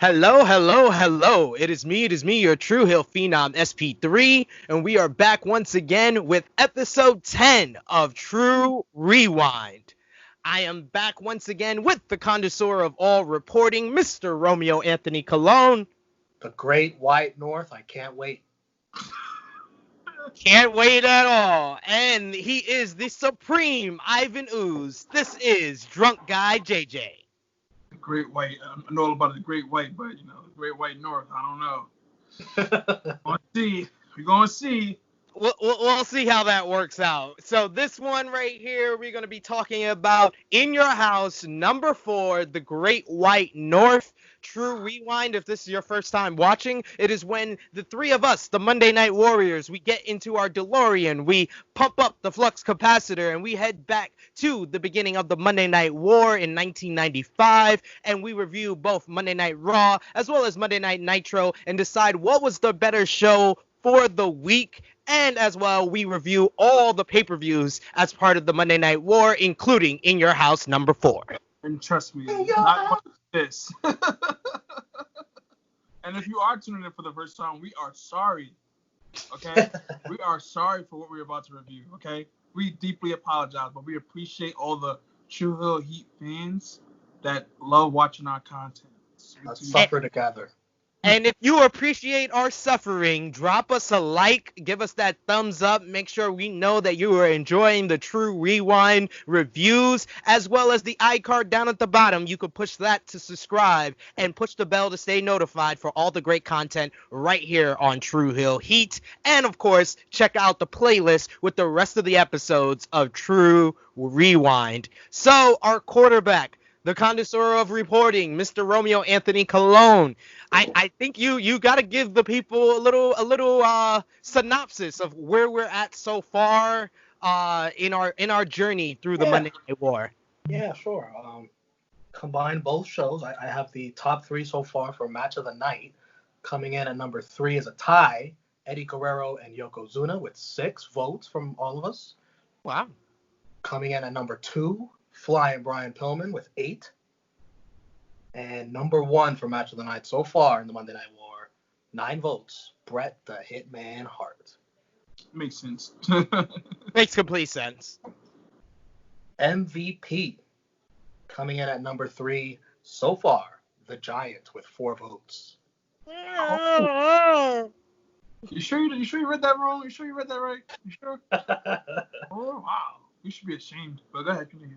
Hello, hello, hello. It is me, your True Hill Phenom SP3, and we are back once again with episode 10 of True Rewind. I am back once again with the connoisseur of all reporting, Mr. Romeo Anthony Cologne. The Great White North, I can't wait. Can't wait at all. And he is the supreme Ivan Ooze. This is Drunk Guy JJ. The Great White. I know all about the Great White, but the Great White North, I don't know. We're gonna see. We'll see how that works out. So this one right here, we're going to be talking about In Your House, number 4, The Great White North. True Rewind, if this is your first time watching, it is when the three of us, the Monday Night Warriors, we get into our DeLorean, we pump up the flux capacitor, and we head back to the beginning of the Monday Night War in 1995, and we review both Monday Night Raw as well as Monday Night Nitro and decide what was the better show for the week. And as well, we review all the pay-per-views as part of the Monday Night War, including In Your House number 4. And trust me, not much of this. And if you are tuning in for the first time, we are sorry. Okay? We are sorry for what we're about to review. Okay? We deeply apologize, but we appreciate all the True Hill Heat fans that love watching our content. Let's suffer together. And if you appreciate our suffering, drop us a like, give us that thumbs up, make sure we know that you are enjoying the True Rewind reviews, as well as the iCard down at the bottom. You can push that to subscribe and push the bell to stay notified for all the great content right here on True Hill Heat. And of course, check out the playlist with the rest of the episodes of True Rewind. So, our quarterback, the connoisseur of reporting, Mr. Romeo Anthony Cologne. I think you got to give the people a little synopsis of where we're at so far in our journey through the Monday Night War. Yeah, sure. Combine both shows. I have the top 3 so far for match of the night. Coming in at number 3 is a tie, Eddie Guerrero and Yokozuna with 6 votes from all of us. Wow. Coming in at number 2, Flying Brian Pillman with 8. And number 1 for match of the night so far in the Monday Night War, 9 votes, Bret the Hitman Hart. Makes sense. Makes complete sense. MVP, coming in at number 3 so far, the Giant with 4 votes. You sure you read that wrong? You sure you read that right? You sure? Oh, wow. You should be ashamed. But go ahead, continue.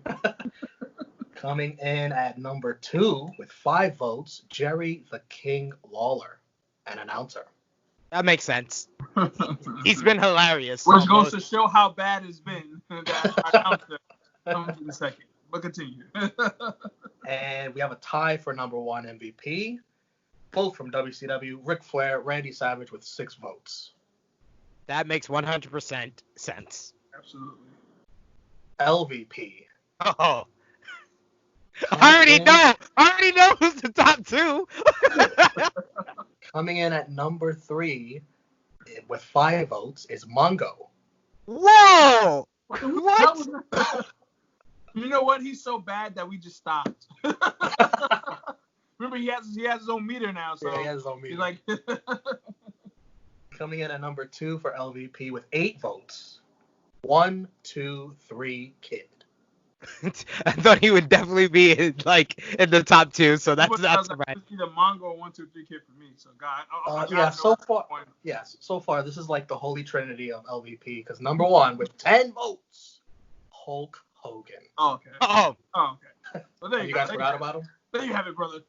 Coming in at number 2 with 5 votes, Jerry the King Lawler, an announcer. That makes sense. He's been hilarious. Which goes to show how bad it's been. That announcer comes in a second. But continue. And we have a tie for number 1 MVP, both from WCW, Ric Flair, Randy Savage with 6 votes. That makes 100% sense. Absolutely. LVP. Oh. I already know who's the top 2. Coming in at number 3 with 5 votes is Mongo. Whoa! What? You know what? He's so bad that we just stopped. Remember, he has his own meter now. So yeah, he has his own meter. He's like Coming in at number 2 for LVP with 8 votes. 1, 2, 3, Kid. I thought he would definitely be in the top 2, so that's right. Either Mongo 1, 2, 3 Kid for me. So God, so far this is like the holy trinity of LVP because number 1 with 10 votes, Hulk Hogan. Oh, okay. Okay. Well, there you guys forgot about him? There you have it, brother.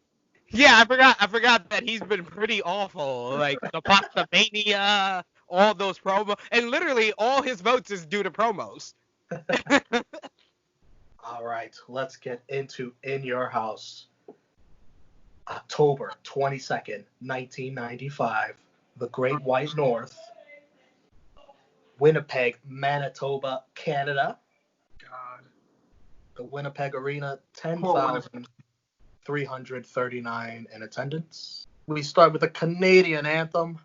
Yeah, I forgot that he's been pretty awful. Like the Pasta Mania, all those promos, and literally all his votes is due to promos. All right, let's get into In Your House. October 22nd, 1995, the Great White North, Winnipeg, Manitoba, Canada. God. The Winnipeg Arena, 10,339 in attendance. We start with the Canadian Anthem.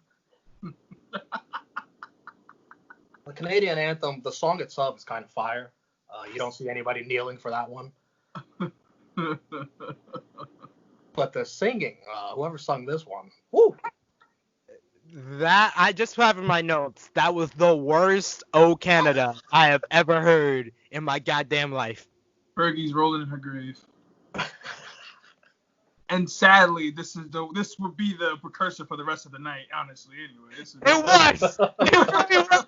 The Canadian Anthem, the song itself is kind of fire. You don't see anybody kneeling for that one. But the singing, whoever sung this one, woo! That I just have in my notes. That was the worst "Oh Canada" I have ever heard in my goddamn life. Fergie's rolling in her grave. And sadly, this would be the precursor for the rest of the night. Honestly, anyway, It was. It really was.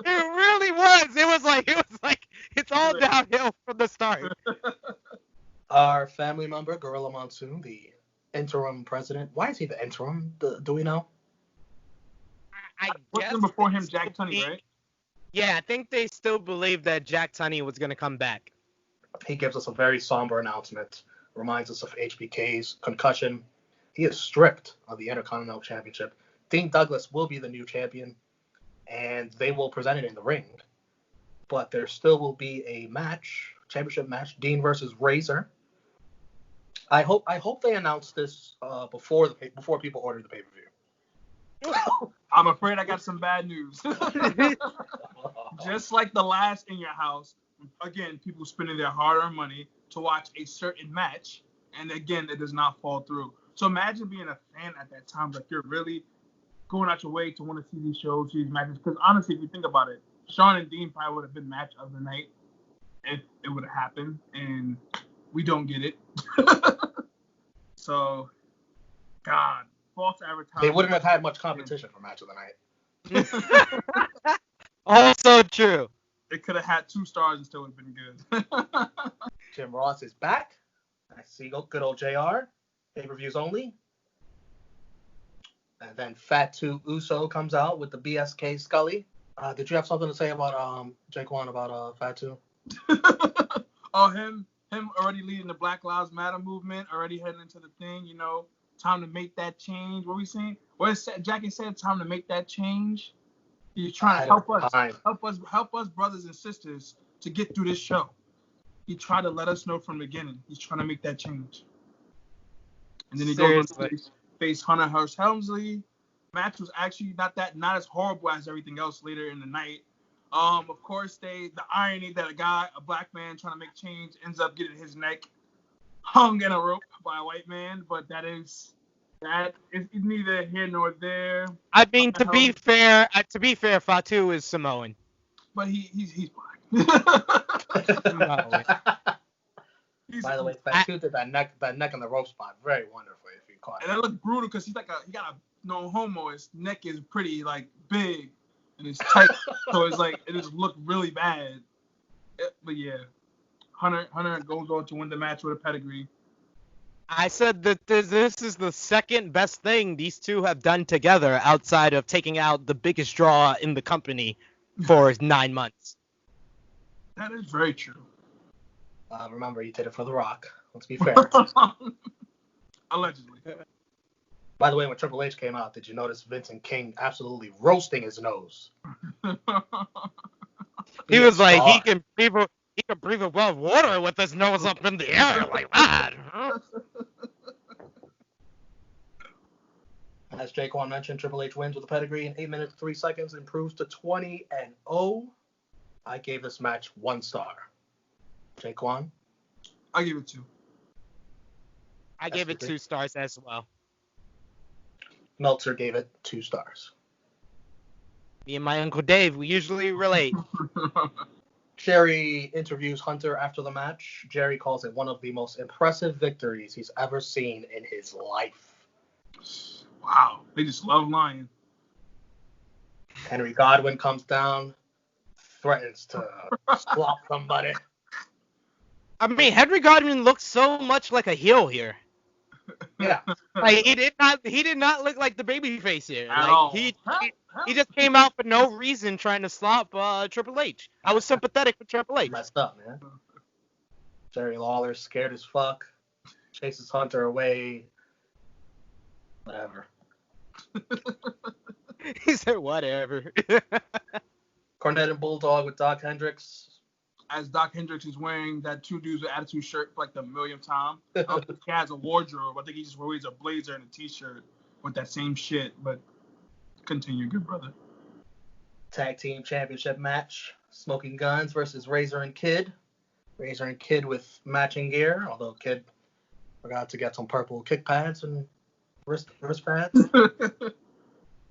It really was. It was like it's all downhill from the start. Our family member, Gorilla Monsoon, the interim president. Why is he the interim? Do we know? I What's guess before him, Jack Tunney, right? Yeah, I think they still believe that Jack Tunney was gonna come back. He gives us a very somber announcement. Reminds us of HBK's concussion. He is stripped of the Intercontinental Championship. Dean Douglas will be the new champion, and they will present it in the ring. But there still will be a match, championship match, Dean versus Razor. I hope they announce this before people order the pay-per-view. I'm afraid I got some bad news. Just like the last In Your House, again, people spending their hard-earned money to watch a certain match, and again, it does not fall through. So imagine being a fan at that time, like you're really going out your way to want to see these shows, these matches. Because honestly, if you think about it, Shawn and Dean probably would have been match of the night if it would have happened, and we don't get it. So, God, false advertising. They wouldn't have had much competition for match of the night. Also true. It could have had 2 stars and still would have been good. Jim Ross is back. I see good old JR. Pay-per-views only. And then Fatu Uso comes out with the BSK Scully. Did you have something to say about Jake One about Fatu? Oh, him already leading the Black Lives Matter movement, already heading into the thing, time to make that change. What are we saying? Jackie said, time to make that change. He's trying to help us brothers and sisters to get through this show. He tried to let us know from the beginning. He's trying to make that change. And then he goes on to face Hunter Hearst Helmsley. Match was actually not as horrible as everything else later in the night. Of course, the irony that a black man trying to make change ends up getting his neck hung in a rope by a white man, but that is neither here nor there. I mean, to be fair, Fatu is Samoan. But he's black. By the way, Fatu did that neck in the rope spot very wonderfully if you caught it. And that looked brutal because he got a no homo. His neck is pretty big and it's tight, so it just looked really bad. But yeah, Hunter goes on to win the match with a pedigree. I said that this is the second best thing these two have done together outside of taking out the biggest draw in the company for 9 months. That is very true. Remember, you did it for The Rock. Let's be fair. Allegedly. By the way, when Triple H came out, did you notice Vincent King absolutely roasting his nose? He was like, he can breathe above water with his nose up in the air like that. As Jake One mentioned, Triple H wins with a pedigree in 8 minutes 3 seconds, improves to 20-0. I gave this match 1 star. Jake One? I give it 2. I gave it 2 stars as well. Meltzer gave it 2 stars. Me and my Uncle Dave, we usually relate. Jerry interviews Hunter after the match. Jerry calls it one of the most impressive victories he's ever seen in his life. Wow, they just love lying. Henry Godwin comes down, threatens to slap somebody. I mean, Henry Godwin looks so much like a heel here. Yeah. Like he did not look like the babyface here. At Like all. he just came out for no reason trying to slap Triple H. I was sympathetic for Triple H. Messed up, man. Jerry Lawler scared as fuck, chases Hunter away. Whatever. He said whatever. Cornette and Bulldog with Doc Hendricks. As Doc Hendricks is wearing that 2 Dudes with Attitude shirt for the millionth time. I don't think he has a wardrobe. I think he just wears a blazer and a t-shirt with that same shit. But continue, good brother. Tag Team Championship match. Smoking Guns versus Razor and Kid. Razor and Kid with matching gear, although Kid Forgot to get some purple kick pads and wrist pads.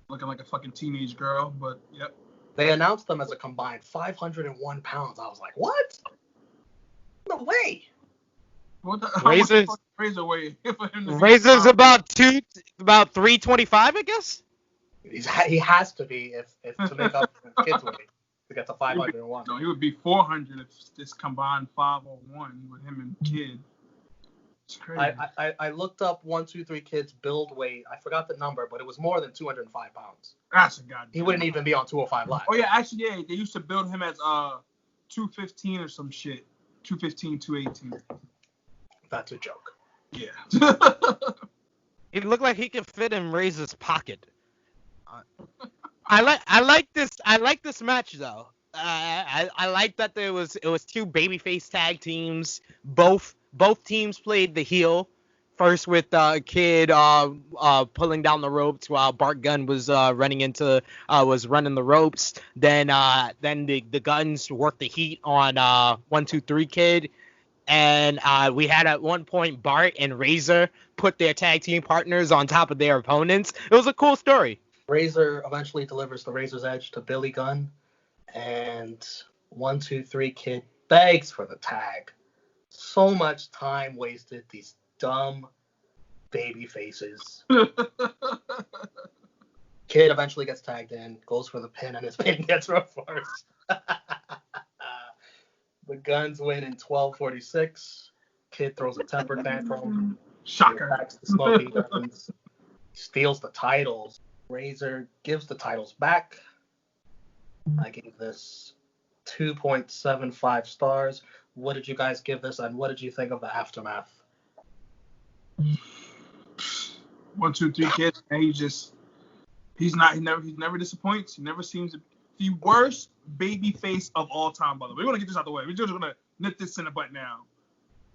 Looking like a fucking teenage girl, but yep. They announced them as a combined 501 pounds. I was like, what? No way. What the Razor's Razor weigh? Razor's about 325, I guess. He has to be if to make up for kids weight to get to 501. No, he would be 400 if this combined 501 with him and Kid. It's crazy. I looked up 1, 2, 3 Kids build weight. I forgot the number, but it was more than 205 pounds. That's a goddamn. He wouldn't even be on 205 Live. Oh yeah, actually, yeah, they used to build him as 215 or some shit. 215, 218. That's a joke. Yeah. It looked like he could fit in Razor's pocket. I like this match though. I like that it was 2 babyface tag teams. Both teams played the heel. First with Kid pulling down the ropes while Bart Gunn was running the ropes. Then the Guns worked the heat on 1, 2, 3 Kid. And we had at one point Bart and Razor put their tag team partners on top of their opponents. It was a cool story. Razor eventually delivers the Razor's Edge to Billy Gunn, and 1, 2, 3 Kid begs for the tag. So much time wasted. These dumb baby faces. Kid eventually gets tagged in, goes for the pin, and his pin gets reversed. The Guns win in 12:46. Kid throws a temper tantrum. Shocker. He attacks the Smoking Guns. Steals the titles. Razor gives the titles back. I gave this 2.75 stars. What did you guys give this, and what did you think of the aftermath? 1, 2, 3 Kid, and he never disappoints. He never seems to. The worst baby face of all time, by the way. We're gonna get this out the way. We're just gonna nip this in the butt now.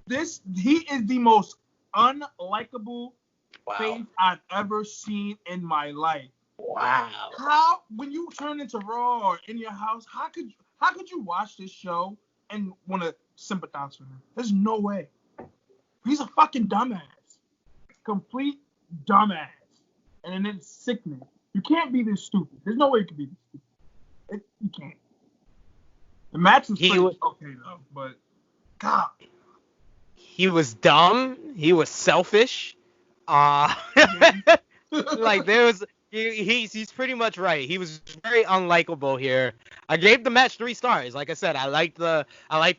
He is the most unlikable face I've ever seen in my life. Wow. How, when you turn into Raw or in your house, how could you watch this show and want to sympathize with him? There's no way. He's a fucking dumbass. Complete dumbass. And then it's sickening. You can't be this stupid. There's no way you can be this stupid. You can't. The match was pretty okay though, but God. He was dumb. He was selfish. Like there was. He's pretty much right. He was very unlikable here. I gave the match 3 stars. Like I said, I like the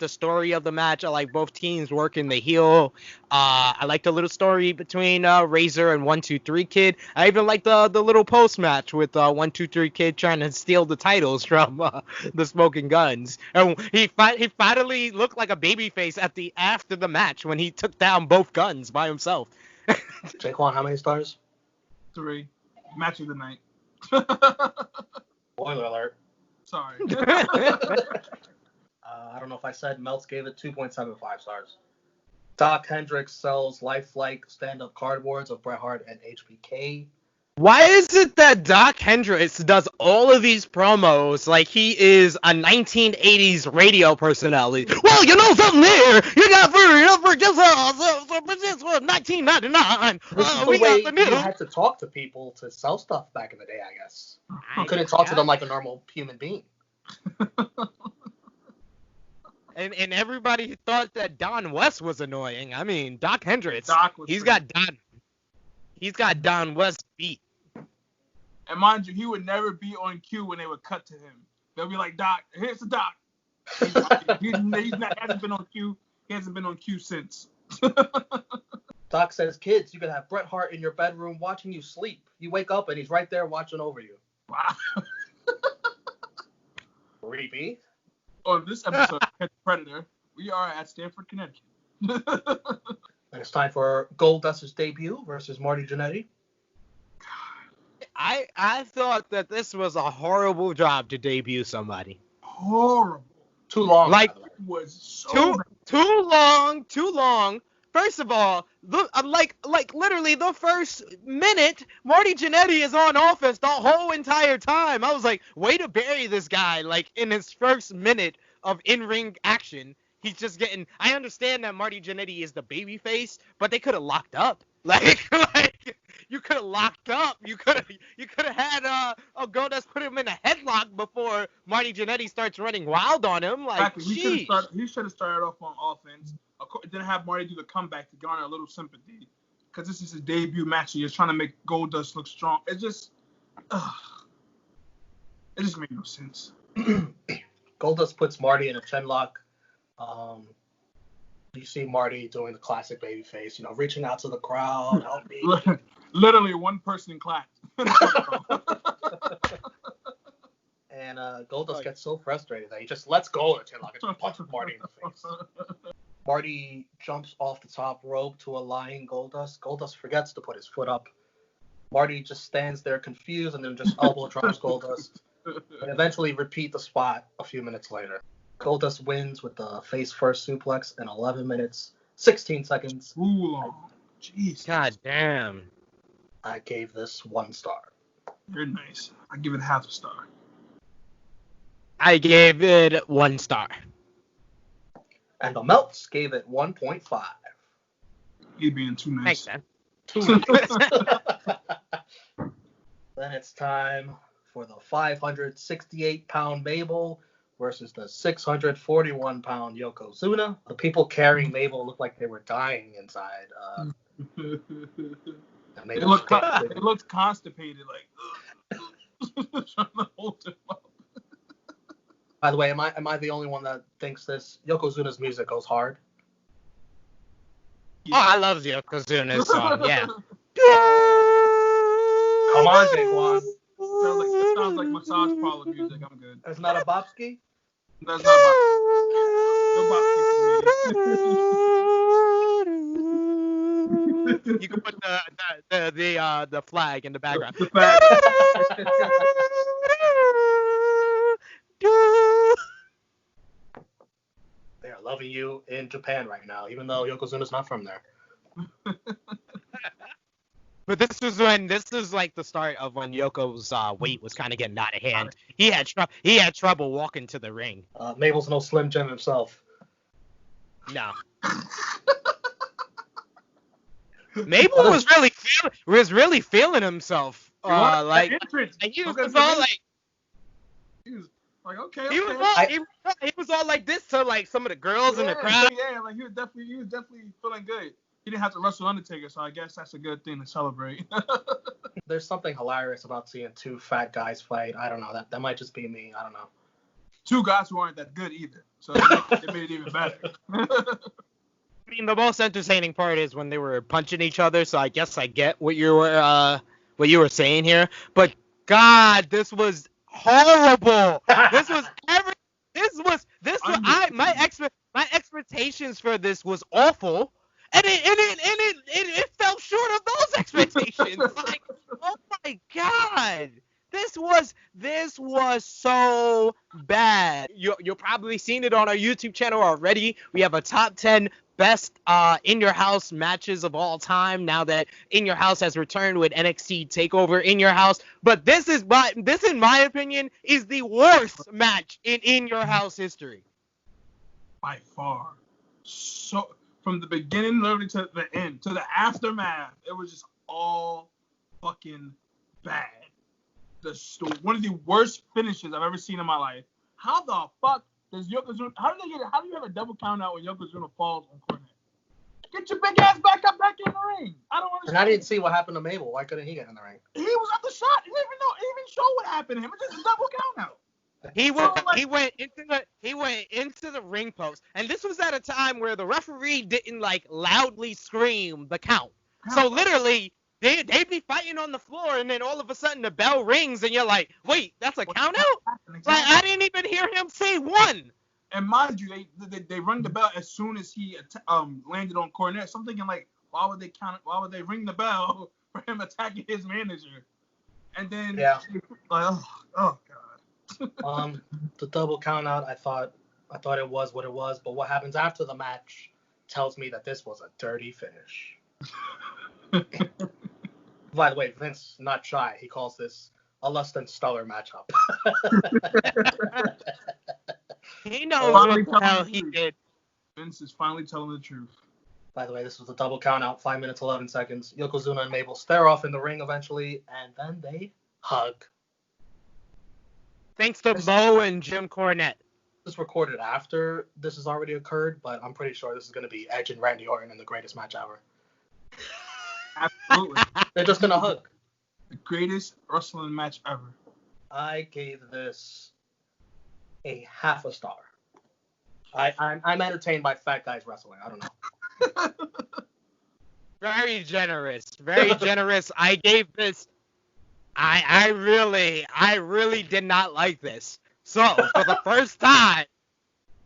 story of the match. I like both teams working the heel. I like the little story between Razor and 1, 2, 3 Kid. I even like the little post match with 1, 2, 3 Kid trying to steal the titles from the Smoking Guns. And he finally looked like a babyface after the match when he took down both Guns by himself. Jaquan, how many stars? 3. Match of the night. Spoiler alert. Sorry. I don't know if I said Meltz gave it 2.75 stars. Doc Hendricks sells lifelike stand-up cardboards of Bret Hart and HBK. Why is it that Doc Hendricks does all of these promos like he is a 1980s radio personality? Well, you know something there. You got for just for 1999. This is the way you had to talk to people to sell stuff back in the day, I guess. You couldn't talk to them like a normal human being. And everybody thought that Don West was annoying. I mean, Doc Hendricks, he's got Don West beat. And mind you, he would never be on cue when they would cut to him. They'll be like, Doc, here's the Doc. He hasn't been on cue. He hasn't been on cue since. Doc says, kids, you can have Bret Hart in your bedroom watching you sleep. You wake up and he's right there watching over you. Wow. Creepy. On this episode of Predator, we are at Stamford, Connecticut. And it's time for Goldust's debut versus Marty Jannetty. I thought that this was a horrible job to debut somebody. Horrible. Too long. Like, it was so too long. First of all, like literally the first minute, Marty Jannetty is on offense the whole entire time. I was like, way to bury this guy, like in his first minute of in-ring action. he's just getting. I understand that Marty Jannetty is the baby face, but they could have locked up. Like you could have locked up. You could have had Goldust put him in a headlock before Marty Jannetty starts running wild on him. Like, exactly. He should have started off on offense. Didn't have Marty do the comeback to garner a little sympathy, because this is his debut match. And you're trying to make Goldust look strong. It just made no sense. Goldust puts Marty in a chinlock. You see Marty doing the classic baby face, reaching out to the crowd, help me. Literally one person clapped. And Goldust gets so frustrated that he just lets go of the chinlock and just punches Marty in the face. Marty jumps off the top rope to a lying Goldust. Goldust forgets to put his foot up. Marty just stands there confused and then just elbow drops Goldust. And eventually repeat the spot a few minutes later. Goldust wins with the face first suplex in 11 minutes, 16 seconds. Ooh, jeez. God damn. I gave this 1 star. You're nice. I give it half a star. I gave it 1 star. And the Melts gave it 1.5. You being too nice. Thanks, man. Then it's time for the 568-pound Mabel versus the 641-pound Yokozuna. The people carrying Mabel looked like they were dying inside. It looked constipated, like trying to hold him up. By the way, am I the only one that thinks this Yokozuna's music goes hard? Oh, I love the Yokozuna's song, yeah. Come on, Jaquan. Sounds like massage parlor music. I'm good. That's not a bopski? That's not no bopski for me. You can put the flag in the background. The flag. They are loving you in Japan right now, even though Yokozuna's not from there. But this is like the start of when Yoko's weight was kind of getting out of hand. He had trouble walking to the ring. Mabel's no Slim Jim himself. No. Mabel was really feeling himself. He was all like. He was like, okay. He was all like this to like some of the girls in the crowd. Yeah, like he was definitely feeling good. He didn't have to wrestle Undertaker, so I guess that's a good thing to celebrate. There's something hilarious about seeing 2 fat guys fight. I don't know. That might just be me. I don't know. 2 guys who aren't that good either, so it made it even better. I mean, the most entertaining part is when they were punching each other. So I guess I get what you were saying here. But God, this was horrible. My expectations for this was awful. And it fell short of those expectations. Like, oh my God, this was so bad. You're probably seen it on our YouTube channel already. We have a top 10 best in your house matches of all time now that In Your House has returned with NXT Takeover In Your House. But this in my opinion is the worst match in Your House history. By far. So from the beginning literally to the end, to the aftermath, it was just all fucking bad. One of the worst finishes I've ever seen in my life. How the fuck does Yokozuna? How do you have a double count out when Yokozuna falls on Cornette? Get your big ass back in the ring. I don't understand. And I didn't see what happened to Mabel. Why couldn't he get in the ring? He was at the shot. He didn't even show what happened to him. It's just a double count out. He went into the ring post, and this was at a time where the referee didn't like loudly scream the count. So literally, they'd be fighting on the floor, and then all of a sudden the bell rings, and you're like, wait, that's a count out? Exactly. Like I didn't even hear him say one. And mind you, they rung the bell as soon as he landed on Cornette. So I'm thinking like, why would they ring the bell for him attacking his manager? And then like, oh god. The double count out, I thought it was what it was, but what happens after the match tells me that this was a dirty finish. By the way, Vince, not shy, he calls this a less than stellar matchup. He knows what the hell he did. Vince is finally telling the truth. By the way, this was a double count out, 5 minutes, 11 seconds. Yokozuna and Mabel stare off in the ring eventually, and then they hug. Thanks to Mo and Jim Cornette. This is recorded after this has already occurred, but I'm pretty sure this is going to be Edge and Randy Orton in the greatest match ever. Absolutely. They're just going to hug. The greatest wrestling match ever. I gave this a half a star. I'm entertained by fat guys wrestling. I don't know. Very generous. Very generous. I gave this. I really did not like this. So, for the first time,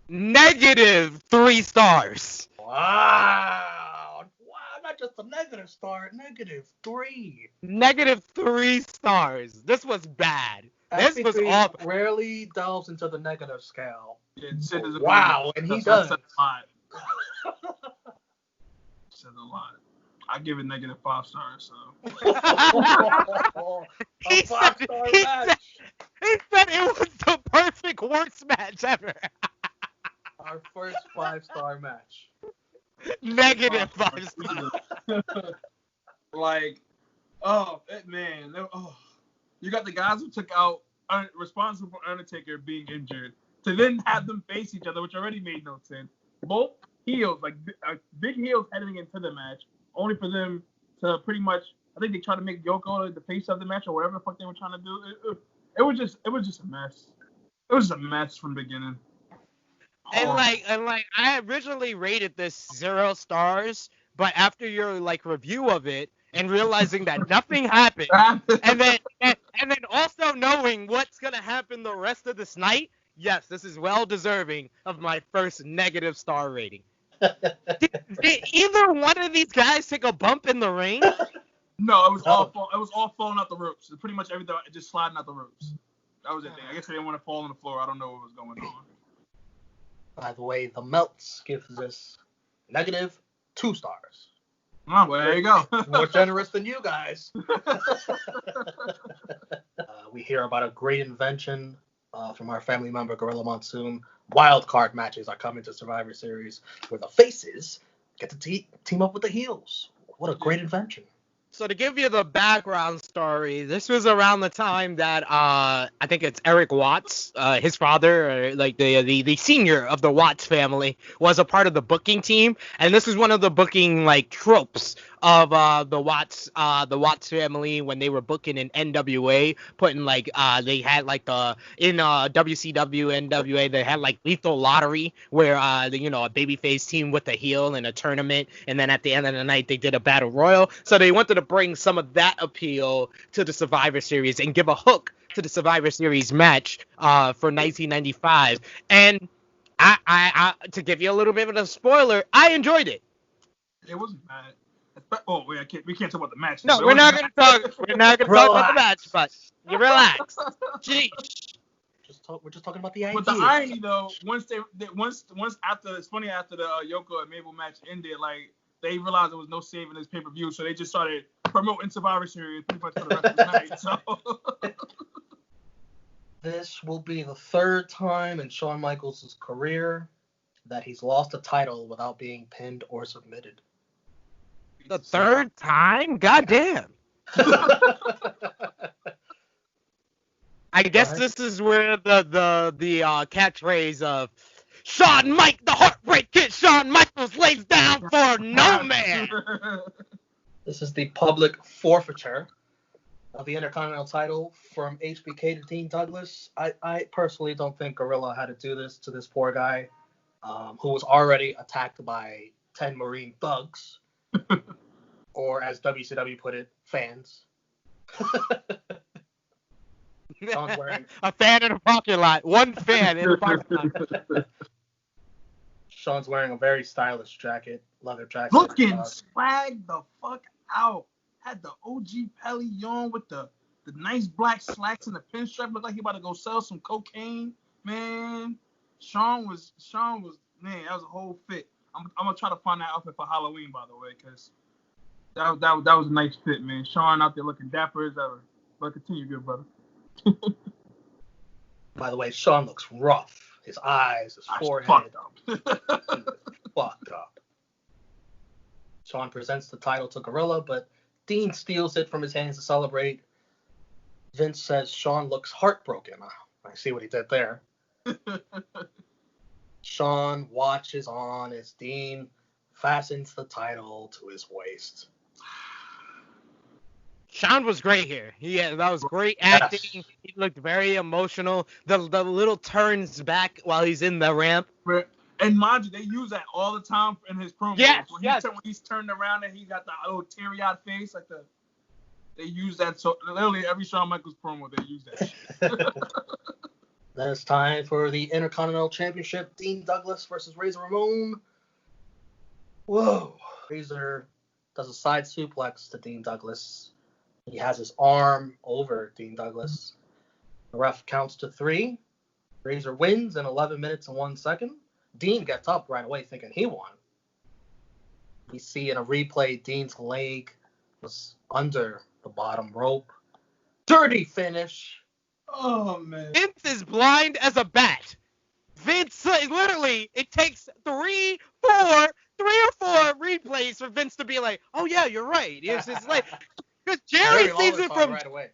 -3 stars. Wow. Not just a negative star, -3. -3 stars. This was bad. This was awful. Rarely delves into the negative scale. Yeah, wow, and he does. Said a lot. I give it -5 stars. So. He said it was the perfect worst match ever. Our first 5-star match. -5 stars. Like, man. You got the guys who took out responsible for Undertaker being injured to then have them face each other, which already made no sense. Both heels, like big heels heading into the match, only for them to pretty much, I think they tried to make Yoko the face of the match or whatever the fuck they were trying to do. It was just a mess. It was a mess from the beginning. And I originally rated this 0 stars, but after your review of it and realizing that nothing happened, and then also knowing what's gonna happen the rest of this night, yes, this is well deserving of my first -star rating. Did either one of these guys take a bump in the ring? No, it was all falling out the ropes. Pretty much everything just sliding out the ropes. That was it. I guess they didn't want to fall on the floor. I don't know what was going on. By the way, the Melts gives this -2 stars. Oh, well, there you go. More generous than you guys. We hear about a great invention from our family member Gorilla Monsoon. Wild card matches are coming to Survivor Series where the faces get to team up with the heels. What a great invention. So to give you the background story, this was around the time that I think it's Eric Watts, his father, the senior of the Watts family, was a part of the booking team, and this was one of the booking tropes of the Watts family when they were booking in NWA, putting they had in WCW NWA they had lethal lottery where a babyface team with a heel in a tournament, and then at the end of the night they did a battle royal. So they wanted to bring some of that appeal to the Survivor Series and give a hook to the Survivor Series match for 1995. And I to give you a little bit of a spoiler, I enjoyed it. It wasn't bad. Oh wait, we can't talk about the match. No, we're not gonna talk about the match, but you relax. Jeez. We're just talking about the idea. But the irony though, once after it's funny after the Yoko and Mabel match ended, they realized there was no saving this pay-per-view, so they just started promoting Survivor Series pretty much for the rest of the night. So this will be the third time in Shawn Michaels' career that he's lost a title without being pinned or submitted. The third time? Goddamn. I guess this is where the catchphrase of Shawn Mike, the Heartbreak Kid, Shawn Michaels lays down for no man. This is the public forfeiture of the Intercontinental title from HBK to Dean Douglas. I personally don't think Gorilla had to do this to this poor guy who was already attacked by 10 Marine thugs. Or as WCW put it, fans. Sean's wearing a fan in a parking lot. One fan in a parking lot. Sean's wearing a very stylish jacket, leather jacket. Looking swag the fuck out. Had the OG Pelly on with the nice black slacks and the pinstripe. Looked like he about to go sell some cocaine. Man, Sean was man, that was a whole fit. I'm gonna try to find that outfit for Halloween, by the way, because that was a nice fit, man. Sean out there looking dapper as ever. But continue, good brother. By the way, Sean looks rough. His eyes, his forehead. fucked up. Shawn presents the title to Gorilla, but Dean steals it from his hands to celebrate. Vince says Shawn looks heartbroken. I see what he did there. Shawn watches on as Dean fastens the title to his waist. Shawn was great here. That was great acting. Yes. He looked very emotional. The little turns back while he's in the ramp. And mind you, they use that all the time in his promos. Yes, When he's turned around and he got the little teary-eyed face, they use that. So literally every Shawn Michaels promo, they use that shit. Then it's time for the Intercontinental Championship. Dean Douglas versus Razor Ramon. Whoa. Razor does a side suplex to Dean Douglas. He has his arm over Dean Douglas. The ref counts to 3. Razor wins in 11 minutes and 1 second. Dean gets up right away thinking he won. We see in a replay Dean's leg was under the bottom rope. Dirty finish. Oh, man. Vince is blind as a bat. Vince, literally, it takes 3 or 4 replays for Vince to be like, oh, yeah, you're right. It's like, because Jerry sees it from right away.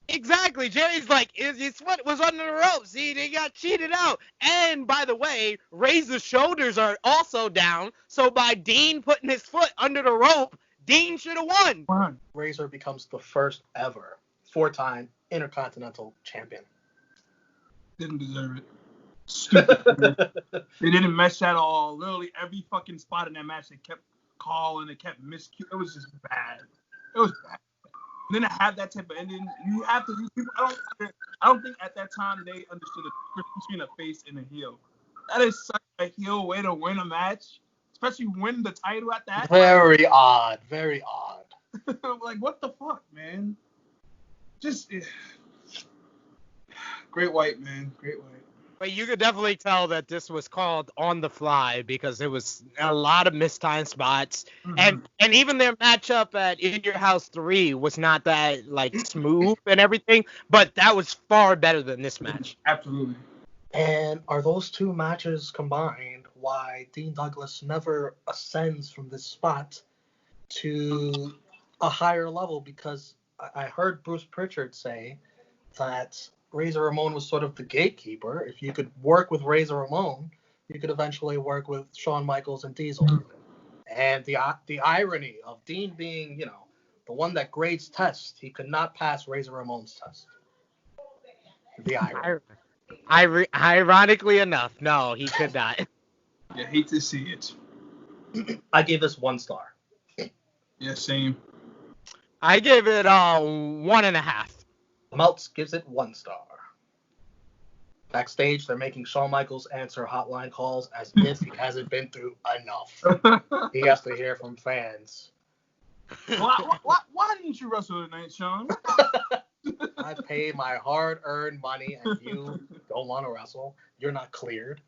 Exactly. Jerry's like, his foot was under the ropes. They got cheated out. And by the way, Razor's shoulders are also down. So by Dean putting his foot under the rope, Dean should have won. Razor becomes the first ever 4-time Intercontinental Champion. Didn't deserve it. Stupid. They didn't mesh at all. Literally every fucking spot in that match, they kept calling, they kept miscuing. It was just bad. It was bad. And then to have that type of ending, you have to. I don't think at that time they understood the difference between a face and a heel. That is such a heel way to win a match, especially win the title at that. Very odd. Very odd. Like, what the fuck, man? Just great white, man. Great white. But you could definitely tell that this was called on the fly because there was a lot of mistimed spots. Mm-hmm. And even their matchup at In Your House 3 was not that, like, smooth and everything, but that was far better than this match. Absolutely. And are those 2 matches combined why Dean Douglas never ascends from this spot to a higher level? Because I heard Bruce Pritchard say that Razor Ramon was sort of the gatekeeper. If you could work with Razor Ramon, you could eventually work with Shawn Michaels and Diesel. And the irony of Dean being, the one that grades tests, he could not pass Razor Ramon's test. The irony. Ironically enough, no, he could not. Yeah, hate to see it. I gave this 1 star. Yeah, same. I gave it 1.5. Meltz gives it 1 star. Backstage, they're making Shawn Michaels answer hotline calls as if he hasn't been through enough. He has to hear from fans. Why didn't you wrestle tonight, Shawn? I paid my hard-earned money and you don't want to wrestle. You're not cleared.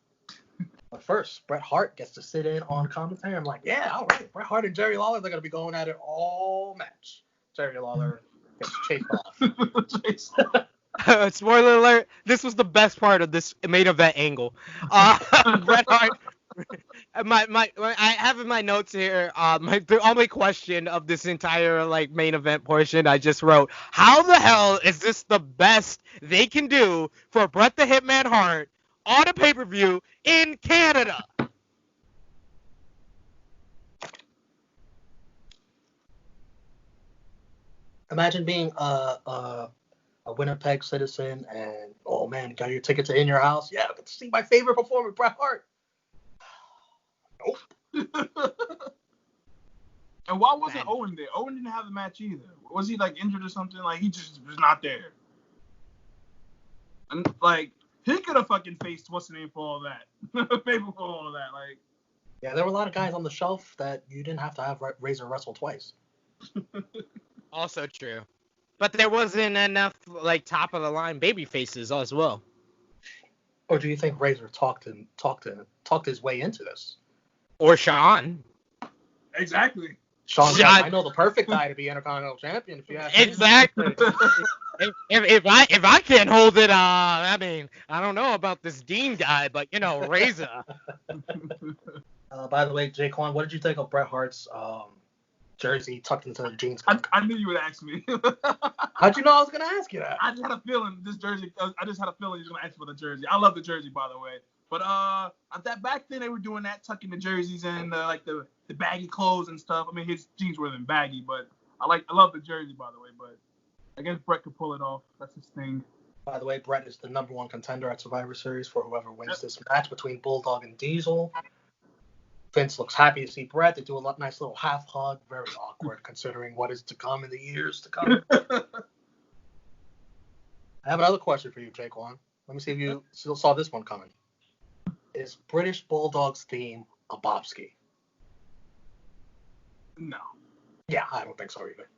But first, Bret Hart gets to sit in on commentary. I'm like, yeah, all right. Bret Hart and Jerry Lawler, they're going to be going at it all match. Jerry Lawler gets chased off. Spoiler alert, this was the best part of this main event angle. Bret Hart, I have in my notes here, the only question of this entire main event portion I just wrote, how the hell is this the best they can do for Bret the Hitman Hart on a pay-per-view in Canada? Imagine being a Winnipeg citizen and, oh man, got your ticket to In Your House? Yeah, I get to see my favorite performer, Bret Hart. Nope. And why wasn't Owen there? Owen didn't have the match either. Was he injured or something? He just was not there. And he could have fucking faced what's the name for all that. Maybe for all of that. Yeah, there were a lot of guys on the shelf that you didn't have to have Razor wrestle twice. Also true. But there wasn't enough top of the line baby faces as well. Or do you think Razor talked his way into this? Or Shawn. Exactly. Shawn, I know the perfect guy to be Intercontinental Champion if you ask me. Exactly. if I can't hold it, I don't know about this Dean guy, but Razor. By the way, Jaquan, what did you think of Bret Hart's jersey tucked into the jeans? I knew you would ask me. How'd you know I was gonna ask you that? I just had a feeling this jersey. I just had a feeling you were gonna ask for the jersey. I love the jersey, by the way. But that back then they were doing that, tucking the jerseys and like the baggy clothes and stuff. I mean, his jeans were then baggy, but I love the jersey, by the way. But I guess Bret could pull it off. That's his thing. By the way, Bret is the #1 contender at Survivor Series for whoever wins this match between Bulldog and Diesel. Vince looks happy to see Bret. They do a nice little half hug. Very awkward considering what is to come in the years to come. I have another question for you, Jaquan. Let me see if you still saw this one coming. Is British Bulldog's theme a bobski? No. Yeah, I don't think so either.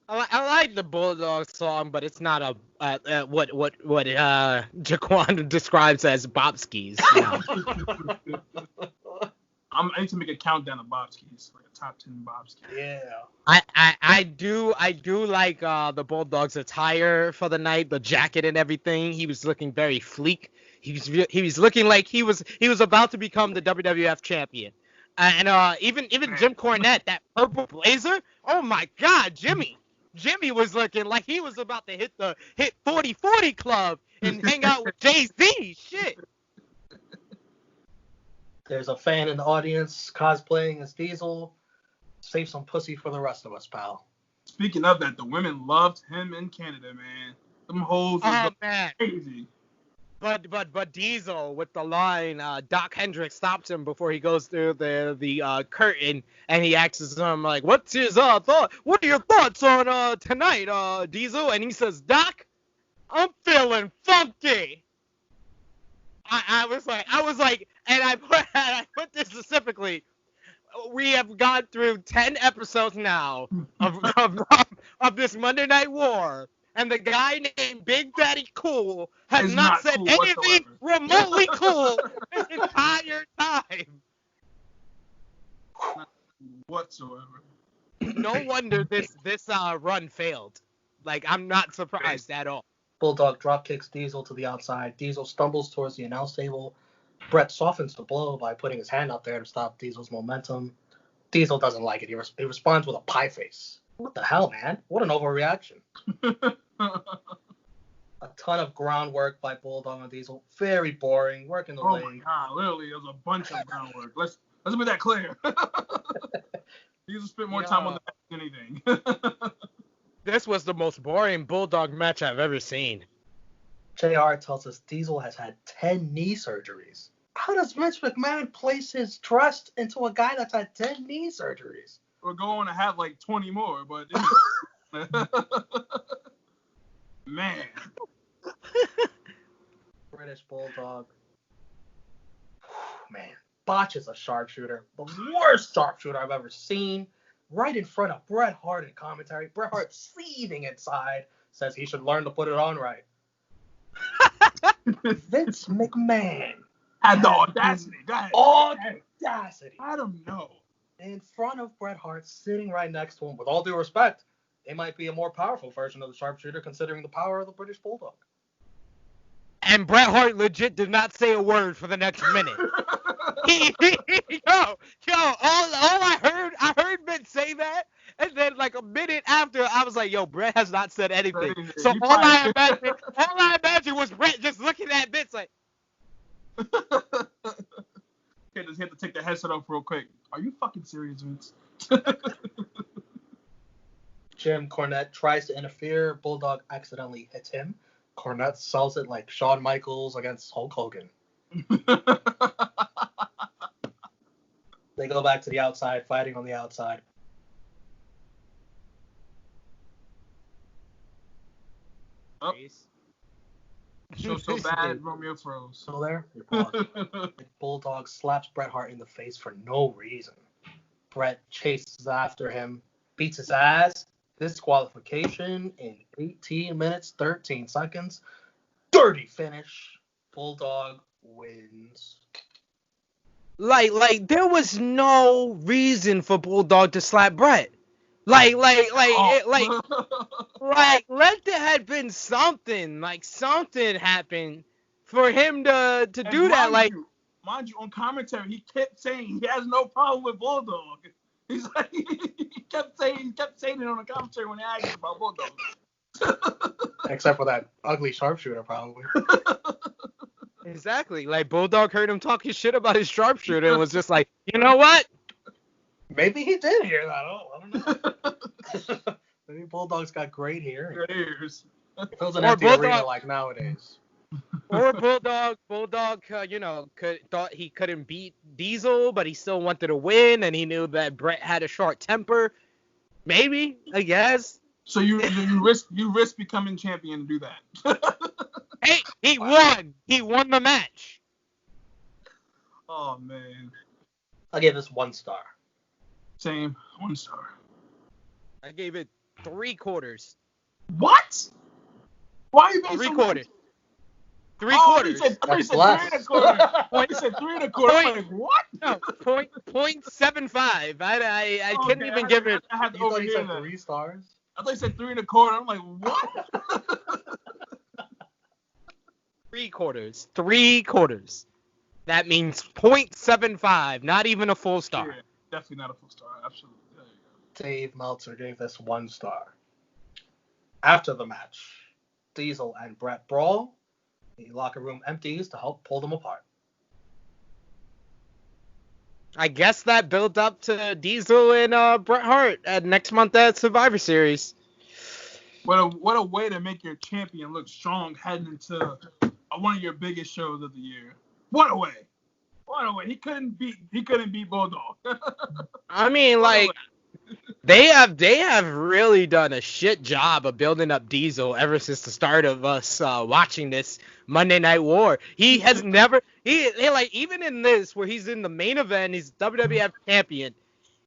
I like the Bulldog song, but it's not a what Jaquan describes as bobskis. I need to make a countdown of bobskis, like a top 10 bobskis. Yeah. I do like the Bulldog's attire for the night, the jacket and everything. He was looking very fleek. He was looking like he was about to become the WWF champion. And even Jim Cornette, that purple blazer. Oh my God, Jimmy was looking like he was about to hit 40-40 club and hang out with Jay-Z. Shit. There's a fan in the audience cosplaying as Diesel. Save some pussy for the rest of us, pal. Speaking of that, the women loved him in Canada, man. Them hoes was crazy. But Diesel with the line, Doc Hendricks stops him before he goes through the curtain, and he asks him like, "What's his thought? What are your thoughts on tonight, Diesel?" And he says, "Doc, I'm feeling funky." I was like, and I put this specifically. We have gone through 10 episodes now of this Monday Night War. And the guy named Big Daddy Cool has not said cool anything remotely cool this entire time. Not whatsoever. No wonder this run failed. Like, I'm not surprised at all. Bulldog drop kicks Diesel to the outside. Diesel stumbles towards the announce table. Bret softens the blow by putting his hand out there to stop Diesel's momentum. Diesel doesn't like it. He responds with a pie face. What the hell, man? What an overreaction. A ton of groundwork by Bulldog and Diesel. Very boring. Working the leg. Oh my God, literally, there's a bunch of groundwork. Let's make that clear. Diesel spent more time on the back than anything. This was the most boring Bulldog match I've ever seen. JR tells us Diesel has had 10 knee surgeries. How does Vince McMahon place his trust into a guy that's had 10 knee surgeries? We're going to have like 20 more, but man. British Bulldog. Man, botches a sharpshooter. The worst sharpshooter I've ever seen. Right in front of Bret Hart in commentary. Bret Hart seething inside. Says he should learn to put it on right. Vince McMahon had the audacity. Audacity. I don't know. In front of Bret Hart, sitting right next to him. With all due respect, it might be a more powerful version of the sharpshooter considering the power of the British Bulldog. And Bret Hart legit did not say a word for the next minute. All I heard Vince say that, and then like a minute after, I was like, "Yo, Bret has not said anything." So all I imagined was Bret just looking at Vince like. Okay, just had to take the headset off real quick. Are you fucking serious, Vince? Jim Cornette tries to interfere. Bulldog accidentally hits him. Cornette sells it like Shawn Michaels against Hulk Hogan. They go back to the outside, fighting on the outside. Oh. So bad, Romeo froze. Still there? You're paused. Bulldog slaps Bret Hart in the face for no reason. Bret chases after him, beats his ass. Disqualification in 18 minutes, 13 seconds. Dirty finish. Bulldog wins. Like there was no reason for Bulldog to slap Bret. Like let there had been something, like something happened for him to do that. Like mind you, on commentary, he kept saying he has no problem with Bulldog. He's like, he kept saying it on the commentary when they asked him about Bulldog. Except for that ugly sharpshooter, probably. Exactly. Like, Bulldog heard him talking shit about his sharpshooter and was just like, you know what? Maybe he did hear that. I don't know. Maybe Bulldog's got great hearing. Great ears. If it was an empty arena like nowadays. Or Bulldog, thought he couldn't beat Diesel, but he still wanted to win, and he knew that Bret had a short temper. Maybe, I guess. So you risk becoming champion to do that. Hey, he won. He won the match. Oh man. I'll give this 1 star. Same, 1 star. I gave it 3/4. What? Why are you being 3/4? 3/4. He said 3.25. He said 3.25. I'm like, what? No, 0.75. I couldn't even give it. I had to You thought he overhear said that. 3 stars? I thought he said 3.25. I'm like, what? 3/4. 3/4. That means 0.75. Not even a full star. Yeah, definitely not a full star. Absolutely. There you go. Dave Meltzer gave this 1 star. After the match, Diesel and Bret brawl. The locker room empties to help pull them apart. I guess that built up to Diesel and Bret Hart at next month at Survivor Series. What a way to make your champion look strong heading into one of your biggest shows of the year. What a way! What a way! He couldn't beat Bulldog. I mean, like, they have really done a shit job of building up Diesel ever since the start of us watching this Monday Night War. He has never, even in this where he's in the main event, he's WWF champion.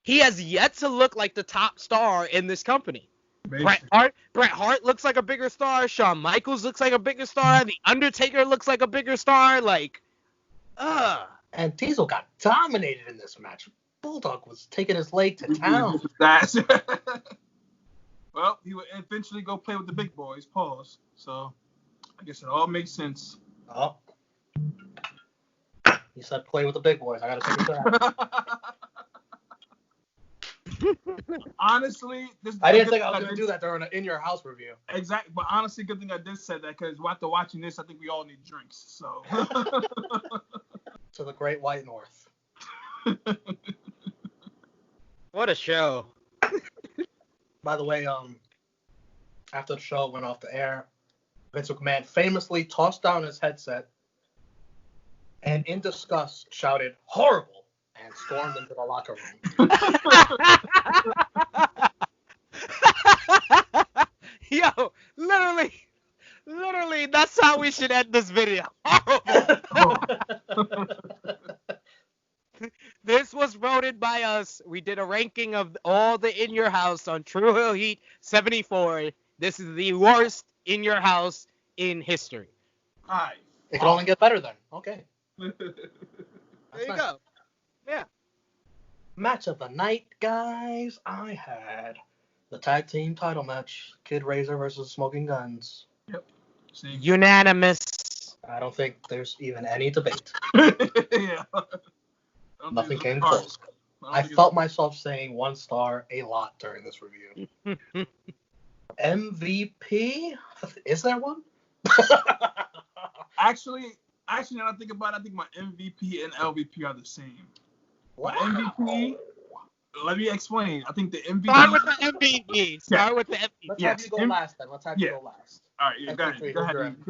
He has yet to look like the top star in this company. Bret Hart looks like a bigger star. Shawn Michaels looks like a bigger star. The Undertaker looks like a bigger star. And Diesel got dominated in this match. Bulldog was taking his leg to town. Well, he would eventually go play with the big boys. Pause. So, I guess it all makes sense. Oh. He said play with the big boys. I gotta take it back. Honestly, I didn't think I was going to do that during an In Your House review. Exactly, but honestly, good thing I did say that because after watching this, I think we all need drinks. So. To the Great White North. What a show. By the way, after the show went off the air, Vince McMahon famously tossed down his headset and in disgust shouted, "Horrible!" and stormed into the locker room. Yo, literally, that's how we should end this video. Horrible. This was voted by us. We did a ranking of all the In Your House on True Hill Heat 74. This is the worst In Your House in history. Hi. It can only get better then. Okay. There you go. Yeah. Match of the night, guys. I had the tag team title match. Kid Razor versus Smoking Guns. Yep. Same. Unanimous. I don't think there's even any debate. Yeah. Nothing came close. I felt myself saying 1 star a lot during this review. MVP? Is there one? Actually, now I think about it, I think my MVP and LVP are the same. Wow. My MVP, let me explain. I think the MVP. Start with the MVP. Let's have you go last then. Go last. All right, yeah, go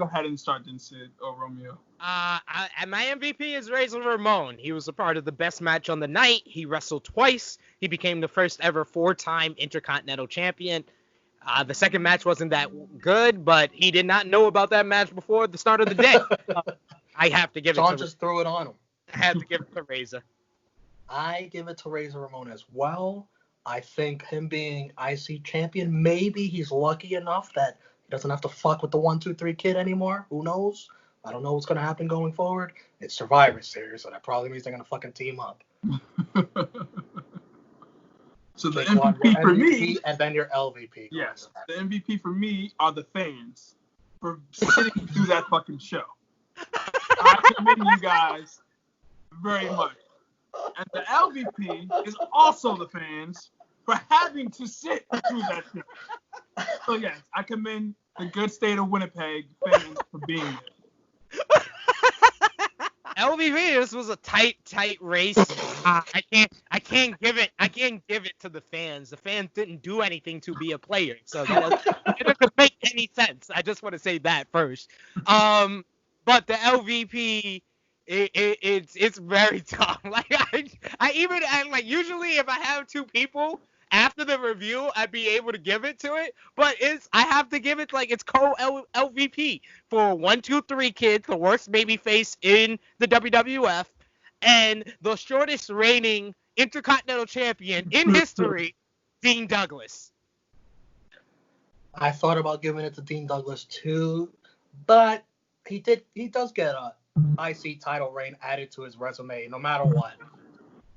ahead and start then, Sid or Romeo. My MVP is Razor Ramon. He was a part of the best match on the night. He wrestled twice. He became the first ever 4-time Intercontinental Champion. The second match wasn't that good, but he did not know about that match before the start of the day. I have to give it to John just threw it on him. I have to give it to Razor. I give it to Razor Ramon as well. I think him being IC champion, maybe he's lucky enough that he doesn't have to fuck with the 1, 2, 3 kid anymore. Who knows? I don't know what's going to happen going forward. It's Survivor Series, so that probably means they're going to fucking team up. So the MVP for me, and then your LVP. Yes, the MVP for me are the fans for sitting through that fucking show. I commend you guys very much. And the LVP is also the fans for having to sit through that shit. So yes, I commend the good state of Winnipeg fans for being there. LVP, this was a tight race. I can't give it to the fans. The fans didn't do anything to be a player, so that doesn't make any sense. I just want to say that first. But the LVP, it's very tough. Like I usually if I have two people after the review, I'd be able to give it to it, but I have to give it it's co-LVP for 1, 2, 3 Kid, the worst babyface in the WWF, and the shortest reigning Intercontinental Champion in history, Dean Douglas. I thought about giving it to Dean Douglas too, but he does get a IC title reign added to his resume no matter what.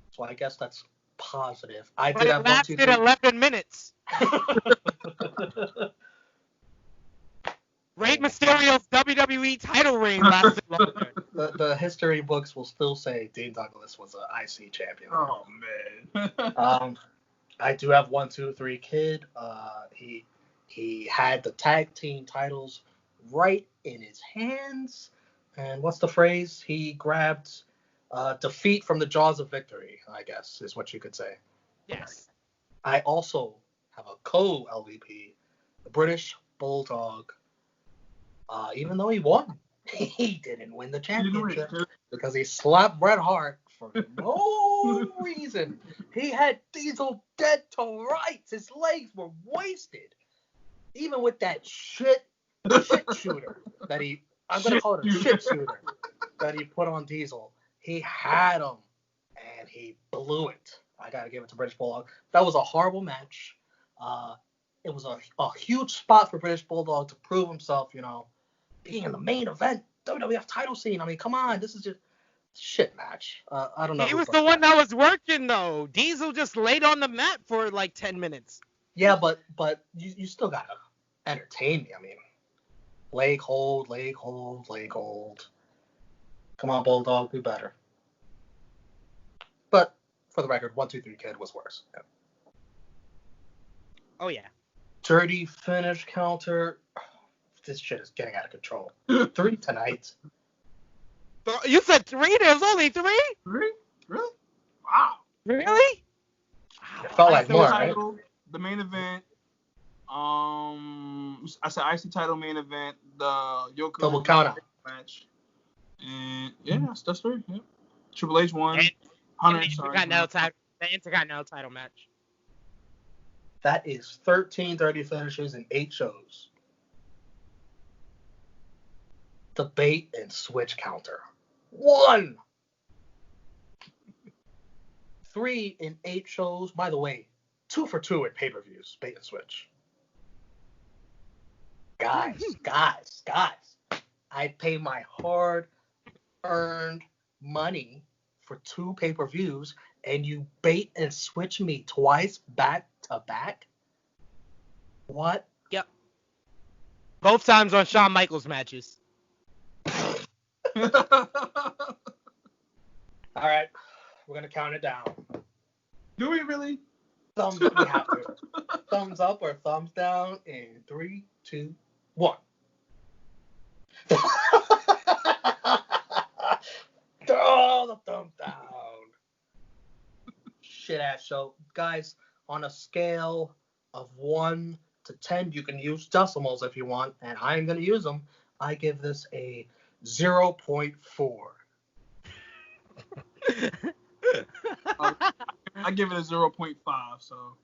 So I guess that's positive. I But did it have 1, 2, 3. lasted 11 minutes. Rey Mysterio's WWE title reign lasted longer. The history books will still say Dean Douglas was an IC champion. Oh man. I do have 1, 2, 3 Kid. He had the tag team titles right in his hands. And what's the phrase? He grabbed defeat from the jaws of victory, I guess, is what you could say. Yes. I also have a co-LVP, the British Bulldog. Even though he won, he didn't win the championship because he slapped Bret Hart for no reason. He had Diesel dead to rights. His legs were wasted. Even with that shit shooter that I'm going to call it a shit shooter that he put on Diesel. He had him, and he blew it. I got to give it to British Bulldog. That was a horrible match. It was a huge spot for British Bulldog to prove himself, being in the main event, WWF title scene. I mean, come on. This is just shit match. I don't know. He was the one that was working, though. Diesel just laid on the mat for 10 minutes. Yeah, but you still got to entertain me. I mean, leg hold. Come on, Bulldog, do better. But for the record, 1, 2, 3 Kid was worse. Yeah. Oh yeah. Dirty finish counter. This shit is getting out of control. 3 tonight. You said 3? There's only 3? 3? Really? Wow. Really? It felt like more, right? The main event. I said IC title main event. The Yoko double countout match. And yeah, that's 3. Yeah. Triple H won. The Intercontinental title match. That is 13 dirty finishes in 8 shows. The bait and switch counter. 1. 3 in 8 shows. By the way, 2 for 2 at pay-per-views. Bait and switch. Guys. I pay my hard-earned money for 2 pay-per-views, and you bait and switch me twice back to back? What? Yep. Both times on Shawn Michaels matches. All right, we're gonna count it down. Do we really? We have to. Thumbs up or thumbs down in 3, 2, 1. Throw the thumbs down. Shit ass show, guys. On a scale of 1 to 10, you can use decimals if you want, and I'm gonna use them. I give this a 0.4. I give it a 0.5. So.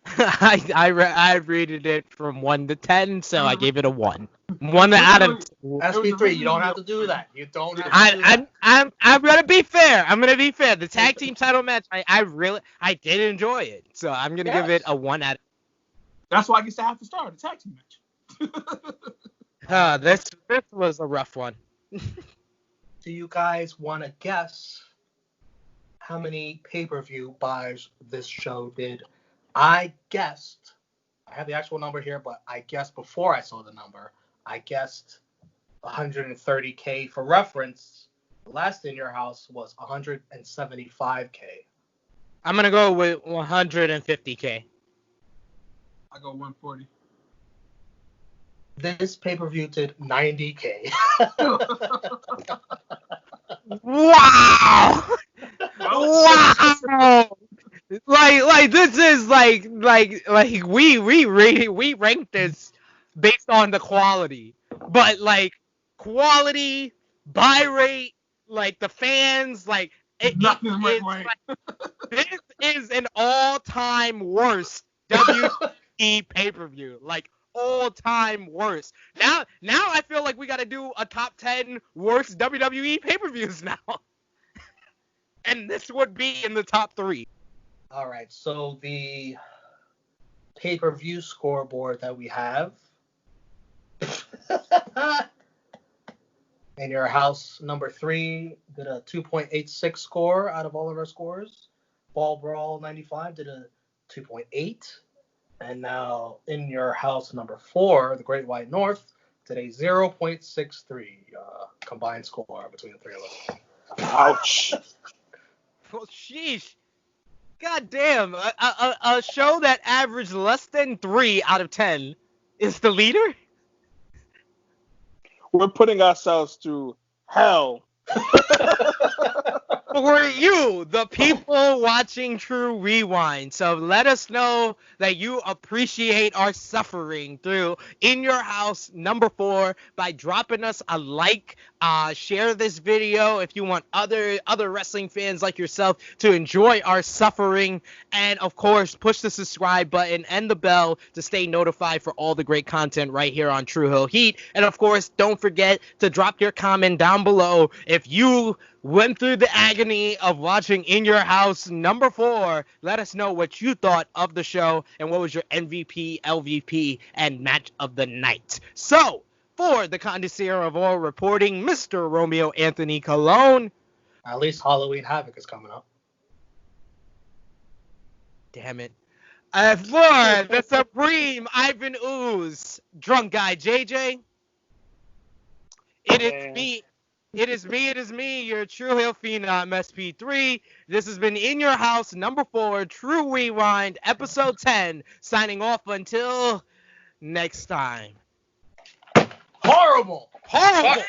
I rated it from 1 to 10, so I gave it a 1. 1 out of 2. SP3, you don't have to do that. You don't. I'm gonna be fair. The tag team title match, I did enjoy it, so I'm gonna give it a 1 out of. That's why I guess I have to start the tag team match. This was a rough one. Do you guys want to guess how many pay-per-view buys this show did? I guessed, I have the actual number here, but I guessed before I saw the number, I guessed 130K. For reference, Last In Your House was 175K. I'm gonna go with 150K. I go 140. This pay-per-view did 90K. Wow! Wow! Like this is like we rank this based on the quality, but like quality, buy rate, like the fans, like Nothing went it's right. like, this is an all-time worst WWE pay-per-view, like all-time worst. Now I feel like we got to do a top 10 worst WWE pay-per-views now. And this would be in the top 3. All right, so the pay-per-view scoreboard that we have. In Your House, number 3 did a 2.86 score out of all of our scores. Ball Brawl 95 did a 2.8. And now In Your House, number 4, The Great White North, did a 0.63 combined score between the three of us. Ouch. Well, sheesh. God damn. A show that averaged less than 3 out of 10 is the leader? We're putting ourselves through hell. For you, the people watching True Rewind. So let us know that you appreciate our suffering through In Your House number 4 by dropping us a like. Share this video if you want other wrestling fans like yourself to enjoy our suffering. And of course, push the subscribe button and the bell to stay notified for all the great content right here on True Hill Heat. And of course, don't forget to drop your comment down below if you went through the agony of watching In Your House number 4. Let us know what you thought of the show and what was your MVP, LVP, and match of the night. So, for the connoisseur of all reporting, Mr. Romeo Anthony Colon. At least Halloween Havoc is coming up. Damn it. For the supreme Ivan Ooze, drunk guy JJ. It is me, your True Hill Phenom SP3. This has been In Your House number 4, True Rewind, episode 10. Signing off until next time. Horrible! Horrible!